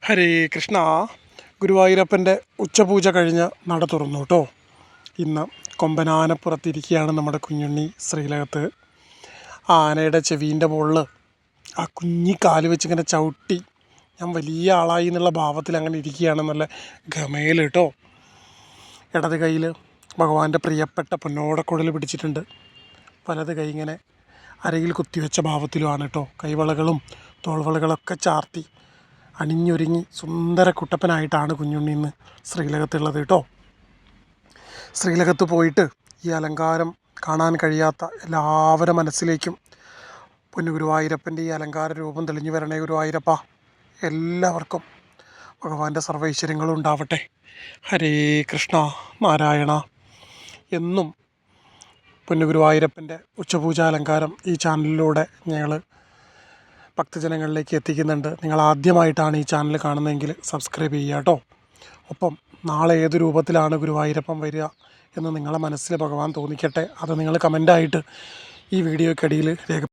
ഹരേ കൃഷ്ണ. ഗുരുവായൂരപ്പൻ്റെ ഉച്ചപൂജ കഴിഞ്ഞ് നട തുറന്നു കേട്ടോ. ഇന്ന് കൊമ്പനാനപ്പുറത്തിരിക്കുകയാണ് നമ്മുടെ കുഞ്ഞുണ്ണി ശ്രീലകത്ത്. ആ ആനയുടെ ചെവീൻ്റെ മുകളിൽ ആ കുഞ്ഞി കാല് വെച്ചിങ്ങനെ ചവിട്ടി ഞാൻ വലിയ ആളായി എന്നുള്ള ഭാവത്തിൽ അങ്ങനെ ഇരിക്കുകയാണെന്നുള്ള ഗമയിൽ കേട്ടോ. ഇടത് കയ്യിൽ ഭഗവാന്റെ പ്രിയപ്പെട്ട പൊന്നോടക്കുഴൽ പിടിച്ചിട്ടുണ്ട്. വലത് കൈ ഇങ്ങനെ അരയിൽ കുത്തിവെച്ച ഭാവത്തിലുമാണ് കേട്ടോ. കൈവളകളും തോൾവളകളൊക്കെ ചാർത്തി അണിഞ്ഞൊരുങ്ങി സുന്ദര കുട്ടപ്പനായിട്ടാണ് കുഞ്ഞുണ്ണി ഇന്ന് ശ്രീലകത്തുള്ളത് കേട്ടോ. ശ്രീലകത്ത് പോയിട്ട് ഈ അലങ്കാരം കാണാൻ കഴിയാത്ത എല്ലാവരുടെ മനസ്സിലേക്കും പൊന്നു ഗുരുവായൂരപ്പൻ്റെ ഈ അലങ്കാര രൂപം തെളിഞ്ഞു വരണേ ഗുരുവായൂരപ്പ. എല്ലാവർക്കും ഭഗവാന്റെ സർവൈശ്വര്യങ്ങളും ഉണ്ടാവട്ടെ. ഹരേ കൃഷ്ണ നാരായണ. എന്നും പൊന്നു ഗുരുവായൂരപ്പൻ്റെ ഉച്ചപൂജ അലങ്കാരം ഈ ചാനലിലൂടെ ഞങ്ങൾ ഭക്തജനങ്ങളിലേക്ക് എത്തിക്കുന്നുണ്ട്. നിങ്ങൾ ആദ്യമായിട്ടാണ് ഈ ചാനൽ കാണുന്നതെങ്കിൽ സബ്സ്ക്രൈബ് ചെയ്യുക കേട്ടോ. ഒപ്പം നാളെ ഏത് രൂപത്തിലാണ് ഗുരുവായൂരപ്പൻ വരിക എന്ന് നിങ്ങളുടെ മനസ്സിൽ ഭഗവാൻ തോന്നിക്കട്ടെ. അത് നിങ്ങൾ കമൻ്റായിട്ട് ഈ വീഡിയോയ്ക്കടിയിൽ